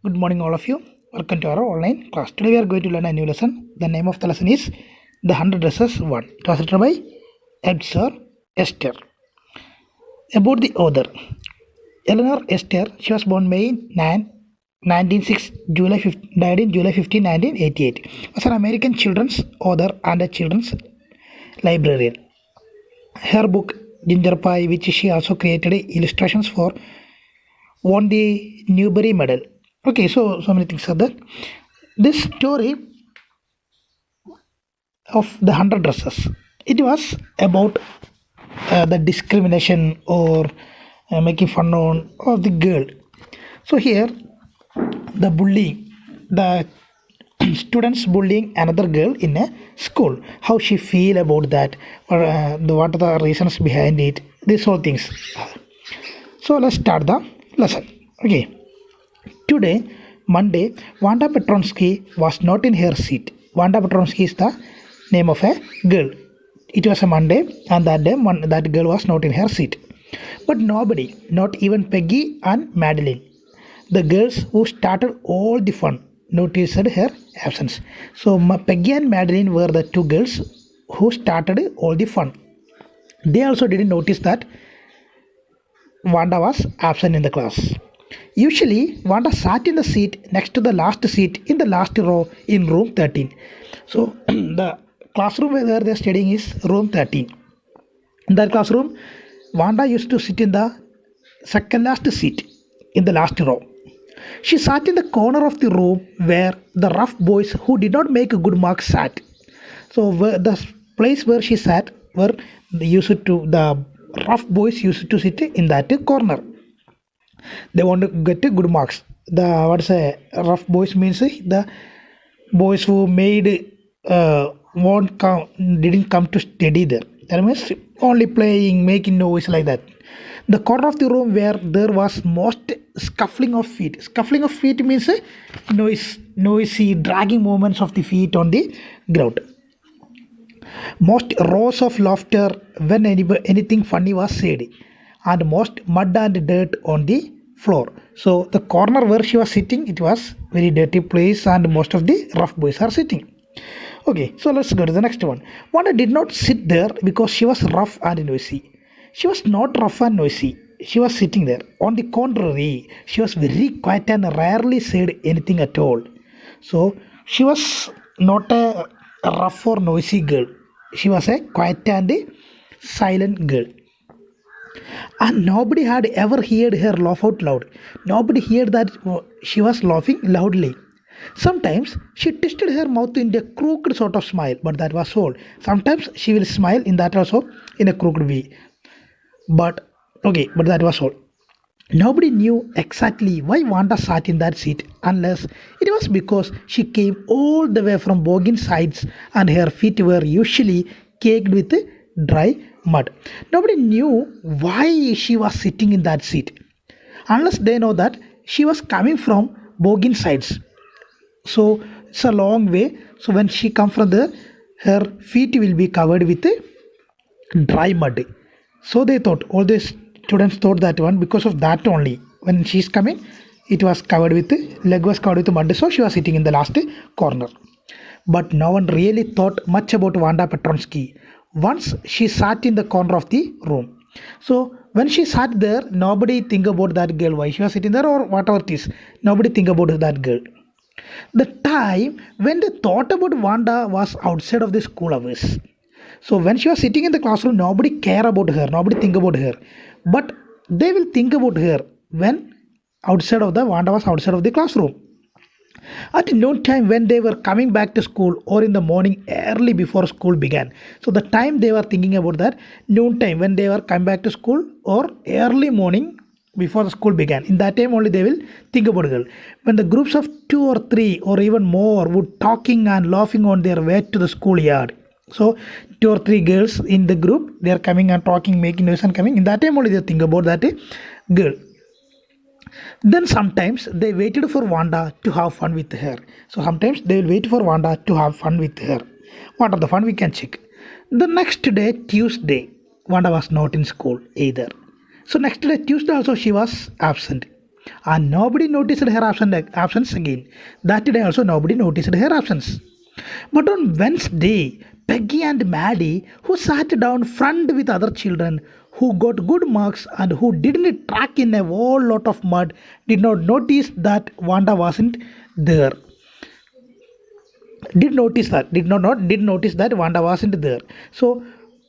Good morning, all of you. Welcome to our online class. Today we are going to learn a new lesson. The name of the lesson is The 100 Dresses 1. It was written by Edgar Esther. About the author Eleanor Esther, she was born May 9, 1906, July 15, died in July 15, 1988. Was an American children's author and a children's librarian. Her book Ginger Pie, which she also created illustrations for, won the Newbery Medal. Okay, so many things are there. This story of the 100 dresses, it was about the discrimination or making fun on of the girl. So here the bullying, the students bullying another girl in a school, how she feel about that, or what are the reasons behind it, these all things. So let's start the lesson. Okay, today, Monday, Wanda Petronsky was not in her seat. Wanda Petronsky is the name of a girl. It was a Monday, and that day, that girl was not in her seat. But nobody, not even Peggy and Madeline, the girls who started all the fun, noticed her absence. So Peggy and Madeline were the two girls who started all the fun. They also didn't notice that Wanda was absent in the class. Usually, Wanda sat in the seat next to the last seat in the last row in room 13. So, the classroom where they're studying is room 13. In that classroom, Wanda used to sit in the second last seat in the last row. She sat in the corner of the room where the rough boys who did not make a good mark sat. So, the place where she sat, where the rough boys used to sit in that corner. They want to get good marks. The what's a rough boys means the boys who made won't come, didn't come to study there. That means only playing, making noise like that. The corner of the room where there was most scuffling of feet. Scuffling of feet means noisy dragging movements of the feet on the ground. Most roars of laughter when anything funny was said, and most mud and dirt on the floor. So the corner where she was sitting, it was very dirty place, and most of the rough boys are sitting. Okay, so let's go to the next one. Wanda did not sit there because she was rough and noisy. She was not rough and noisy. She was sitting there. On the contrary, she was very quiet and rarely said anything at all. So she was not a rough or noisy girl. She was a quiet and silent girl. And nobody had ever heard her laugh out loud. Nobody heard that she was laughing loudly. Sometimes she twisted her mouth into a crooked sort of smile, but that was all. Sometimes she will smile in that also in a crooked way. But that was all. Nobody knew exactly why Wanda sat in that seat unless it was because she came all the way from Bogin sides and her feet were usually caked with dry mud. Nobody knew why she was sitting in that seat unless they know that she was coming from Bogin sides. So it's a long way. So when she comes from there, her feet will be covered with dry mud. So they thought, all the students thought that one because of that only. When she's coming, it was covered with, leg was covered with mud, so she was sitting in the last corner. But no one really thought much about Wanda Petronsky once she sat in the corner of the room. So when she sat there, nobody think about that girl, why she was sitting there or whatever it is. Nobody think about that girl. The time when they thought about Wanda was outside of the school hours. So when she was sitting in the classroom, nobody care about her, nobody think about her. But they will think about her when Wanda was outside of the classroom. At noon time when they were coming back to school or in the morning early before school began. So the time they were thinking about that noon time when they were come back to school or early morning before the school began. In that time only they will think about girl. When the groups of 2 or 3 or even more would talking and laughing on their way to the schoolyard. So 2 or 3 girls in the group, they are coming and talking, making noise and coming. In that time only they think about that girl. Then sometimes they waited for Wanda to have fun with her. So sometimes they will wait for Wanda to have fun with her. What are the fun we can check. The next day, Tuesday, Wanda was not in school either. So next day, Tuesday also she was absent. And nobody noticed her absence again. That day also nobody noticed her absence. But on Wednesday, Peggy and Maddie, who sat down front with other children who got good marks and who didn't track in a whole lot of mud, did not notice that Wanda wasn't there. Did notice that Wanda wasn't there. So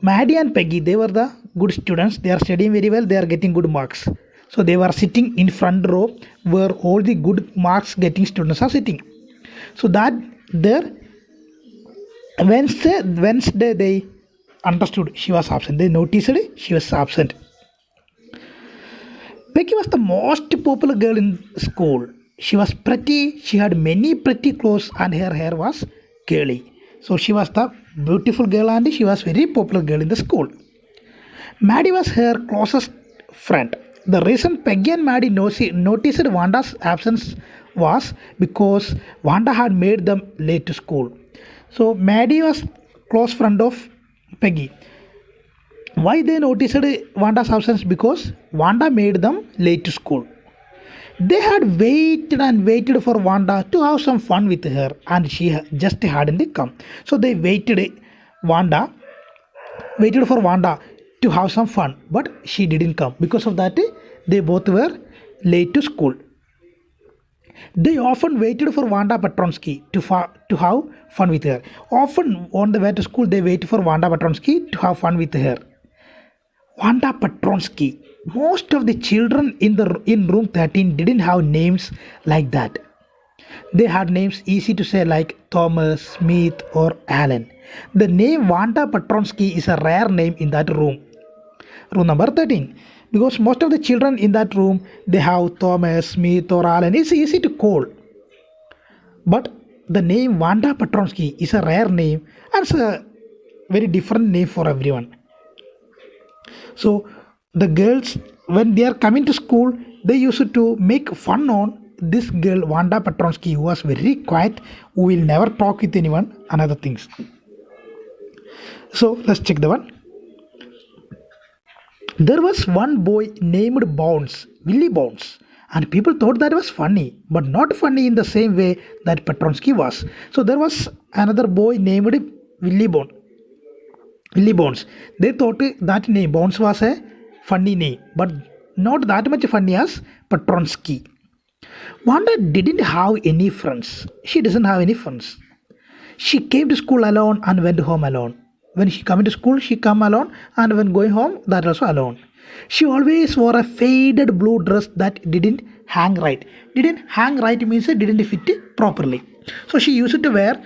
Maddie and Peggy, they were the good students. They are studying very well. They are getting good marks. So they were sitting in front row where all the good marks getting students are sitting. So that there Wednesday they understood she was absent. They noticed she was absent. Becky was the most popular girl in school. She was pretty, she had many pretty clothes, and her hair was curly. So she was the beautiful girl and she was very popular girl in the school. Maddie was her closest friend. The reason Peggy and Maddie noticed Wanda's absence was because Wanda had made them late to school. So Maddie was close friend of Peggy. Why they noticed Wanda's absence? Because Wanda made them late to school. They had waited and waited for Wanda to have some fun with her, and she just hadn't come. So they Wanda waited for Wanda to have some fun, but she didn't come. Because of that, they both were late to school. They often waited for Wanda Petronsky to have fun with her. Often on the way to school, they waited for Wanda Petronsky to have fun with her. Wanda Petronsky. Most of the children in room 13 didn't have names like that. They had names easy to say like Thomas, Smith, or Alan. The name Wanda Petronsky is a rare name in that room. Room number 13. Because most of the children in that room, they have Thomas, Smith, or Alan. It's easy to call. But the name Wanda Petronsky is a rare name and it's a very different name for everyone. So the girls, when they are coming to school, they used to make fun on this girl Wanda Petronsky, who was very quiet, who will never talk with anyone and other things. So let's check the one. There was one boy named Bounce, Willie Bounce, and people thought that was funny, but not funny in the same way that Petronsky was. So there was another boy named Willie Bounce. Willie Bones. They thought that name Bones was a funny name, but not that much funny as Petronsky. Wanda didn't have any friends. She doesn't have any friends. She came to school alone and went home alone. When she came to school, she come alone, and when going home, that also alone. She always wore a faded blue dress that didn't hang right. Didn't hang right means it didn't fit properly. So she used to wear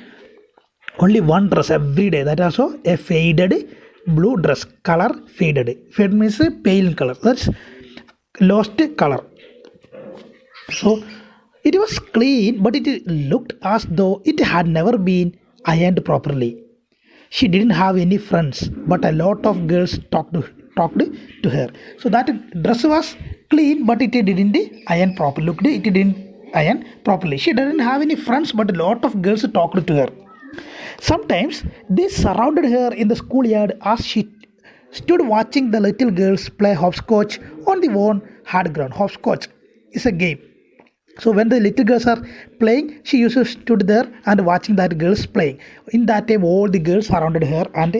only one dress every day. That also a faded blue dress. Color faded. Faded means a pale color. That's lost color. So it was clean, but it looked as though it had never been ironed properly. She didn't have any friends, but a lot of girls talked to her. So that dress was clean, but it didn't iron properly. Looked, it didn't iron properly. She didn't have any friends, but a lot of girls talked to her. Sometimes they surrounded her in the schoolyard as she stood watching the little girls play hopscotch on the worn hard ground. Hopscotch is a game. So when the little girls are playing, she used to stood there and watching that girls playing. In that time, all the girls surrounded her, and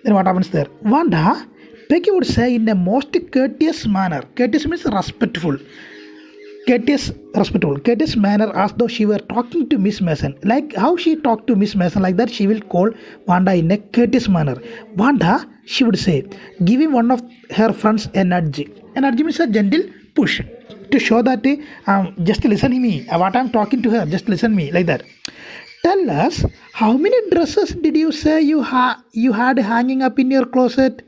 then what happens there? Wanda, Peggy would say in a most courteous manner. Courteous means respectful. Courteous manner as though she were talking to Miss Mason. Like how she talked to Miss Mason, like that she will call Wanda in a courteous manner. Wanda, she would say, giving one of her friends a nudge. A nudge means a gentle push to show that just listen to me. What I'm talking to her, just listen to me, like that. Tell us, how many dresses did you say you had hanging up in your closet?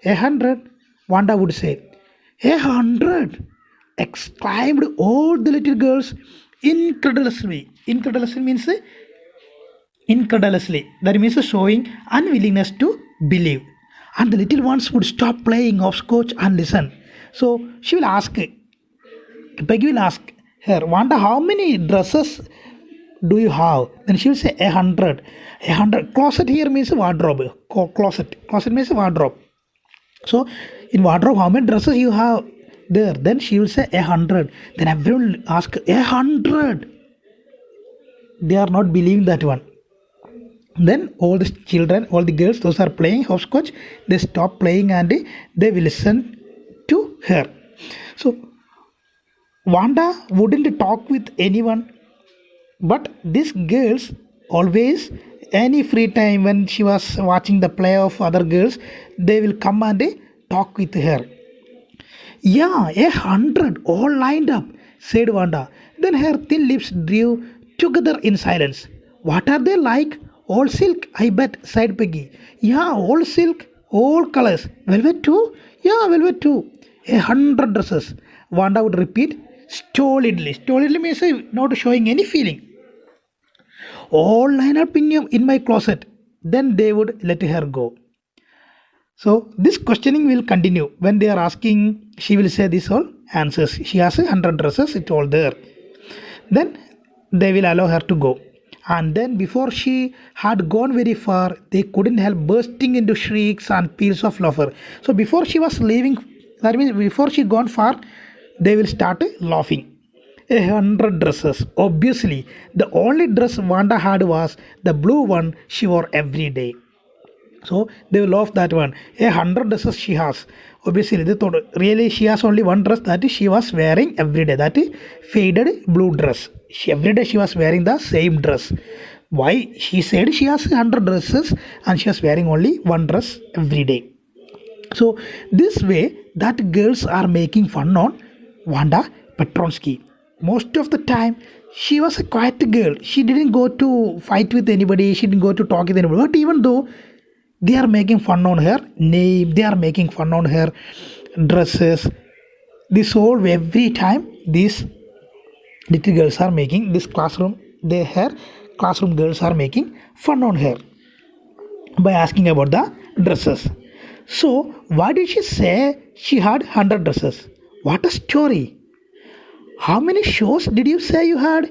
100, Wanda would say. 100, exclaimed all the little girls incredulously. Incredulously means incredulously. That means showing unwillingness to believe. And the little ones would stop playing hopscotch and listen. So she will ask, Peggy will ask her, Wanda, how many dresses do you have? Then she will say 100. 100. Closet here means wardrobe. Closet. Closet means wardrobe. So in wardrobe, how many dresses you have? there. Then she will say 100. Then everyone will ask 100. They are not believing that one. Then all the children, all the girls, those are playing hopscotch, they stop playing and they will listen to her. So Wanda wouldn't talk with anyone, but these girls always, any free time when she was watching the play of other girls, they will come and talk with her. Yeah, 100, all lined up, said Wanda. Then her thin lips drew together in silence. What are they like? All silk, I bet, sighed Peggy. Yeah, all silk, all colors. Velvet too? Yeah, velvet too. 100 dresses. Wanda would repeat stolidly. Stolidly means not showing any feeling. All lined up in my closet. Then they would let her go. So this questioning will continue. When they are asking, she will say this all answers. She has 100 dresses, it's all there. Then they will allow her to go. And then before she had gone very far, they couldn't help bursting into shrieks and peals of laughter. So before she was leaving, that means before she gone far, they will start laughing. 100 dresses. Obviously, the only dress Wanda had was the blue one she wore every day. So they will laugh that one. 100 dresses she has. Obviously, they thought really she has only one dress that she was wearing every day. That is faded blue dress. Every day she was wearing the same dress. Why? She said she has 100 dresses and she was wearing only one dress every day. So this way that girls are making fun on Wanda Petronsky. Most of the time she was a quiet girl. She didn't go to fight with anybody. She didn't go to talk with anybody. But even though they are making fun on her name, they are making fun on her dresses, this whole every time these little girls are making this classroom, her classroom girls are making fun on her by asking about the dresses. So why did she say she had 100 dresses? What a story! How many shows did you say you had?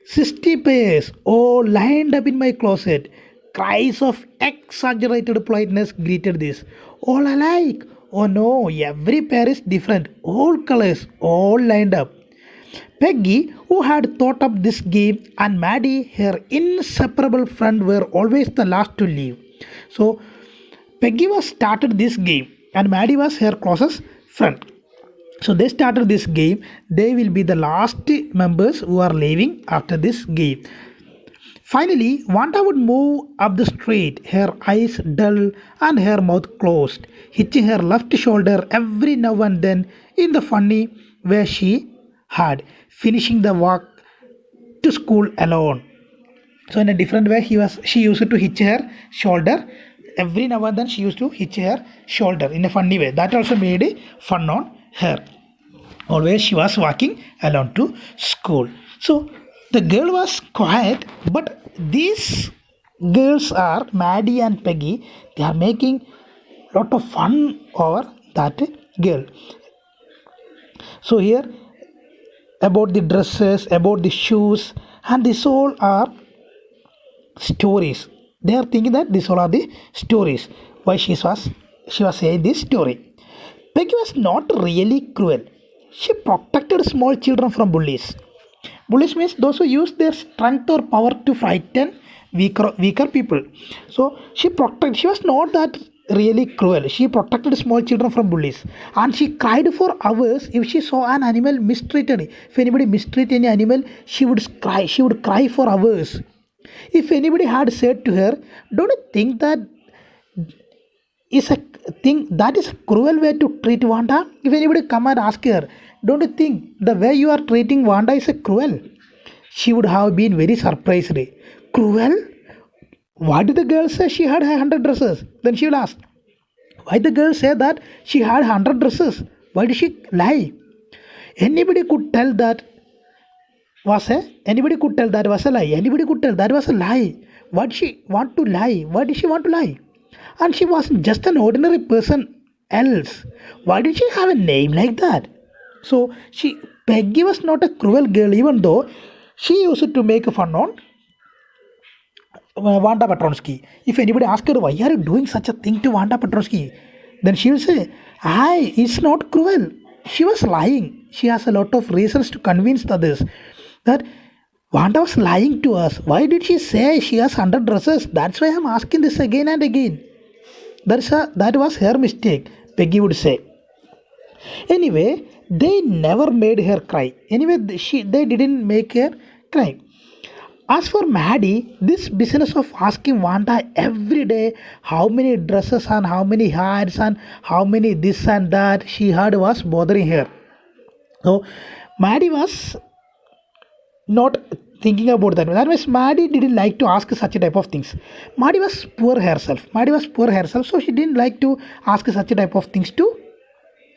60 pairs, all lined up in my closet. Cries of exaggerated politeness greeted this. All alike. Oh no, every pair is different. All colors, all lined up. Peggy, who had thought up this game, and Maddie, her inseparable friend, were always the last to leave. So Peggy was started this game, and Maddie was her closest friend. So they started this game. They will be the last members who are leaving after this game. Finally, Wanda would move up the street, her eyes dull and her mouth closed, hitching her left shoulder every now and then in the funny way she had, finishing the walk to school alone. So in a different way, she used to hitch her shoulder. Every now and then she used to hitch her shoulder in a funny way. That also made it fun on her. Always she was walking alone to school. So the girl was quiet, but these girls are Maddie and Peggy. They are making lot of fun over that girl. So here about the dresses, about the shoes, and this all are stories. They are thinking that these all are the stories. Why she was saying this story. Peggy was not really cruel. She protected small children from bullies. Bullies means those who use their strength or power to frighten weaker people. So she was not that really cruel. She protected small children from bullies. And she cried for hours if she saw an animal mistreated. If anybody mistreated any animal, she would cry. She would cry for hours. If anybody had said to her, don't you think that is a is a cruel way to treat Wanda? If anybody come and ask her, don't you think the way you are treating Wanda is a cruel? She would have been very surprised. Cruel? Why did the girl say she had 100 dresses? Then she will ask, why the girl say that she had 100 dresses? Why did she lie? Anybody could tell that anybody could tell that was a lie. Anybody could tell that was a lie. Why did she want to lie? Why did she want to lie? And she wasn't just an ordinary person else. Why did she have a name like that? So Peggy was not a cruel girl, even though she used to make fun on Wanda Petronsky. If anybody asks her, why are you doing such a thing to Wanda Petronsky? Then she will say, it's not cruel. she was lying. She has a lot of reasons to convince others that Wanda was lying to us. Why did she say she has 100 dresses? That's why I'm asking this again and again. That was her mistake, Peggy would say. Anyway, they never made her cry. Anyway, they didn't make her cry. As for Maddie, this business of asking Wanda every day how many dresses and how many hats and how many this and that she had was bothering her. So Maddie was not thinking about that. That means Maddie didn't like to ask such a type of things. Maddie was poor herself. Maddie was poor herself, so she didn't like to ask such a type of things to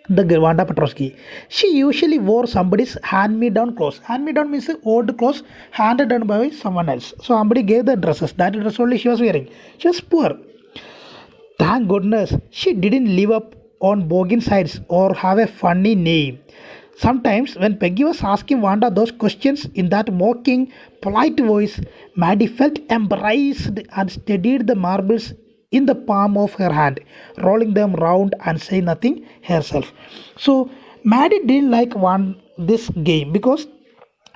the Wanda Petrovsky. She usually wore somebody's hand-me-down clothes. Hand-me-down means old clothes handed down by someone else. So somebody gave the dresses. That dress only she was wearing. She was poor. Thank goodness she didn't live up on boggin sides or have a funny name. Sometimes when Peggy was asking Wanda those questions in that mocking, polite voice, Maddie felt embraced and steadied the marbles in the palm of her hand, rolling them round and saying nothing herself. So Maddie didn't like this game because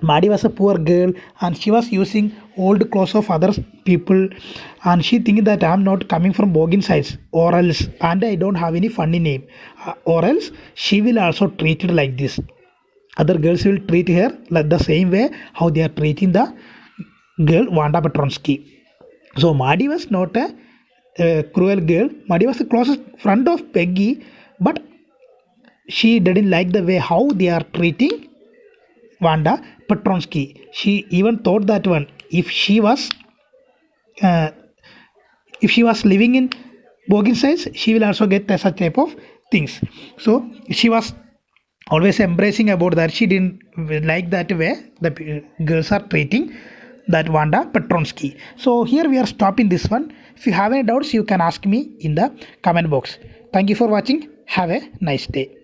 Maddie was a poor girl and she was using old clothes of other people, and she thinking that I'm not coming from boggin sides or else, and I don't have any funny name, or else she will also treat it like this. Other girls will treat her like the same way how they are treating the girl Wanda Petronsky. So Maddie was not a cruel girl. Maddie was the closest friend of Peggy, but she didn't like the way how they are treating Wanda Petronsky. She even thought that one uh, if she was living in Boggin size, she will also get such type of things. So she was always embracing about that. She didn't like that way the girls are treating that Wanda Petronsky. So here we are stopping this one. If you have any doubts, you can ask me in the comment box. Thank you for watching. Have a nice day.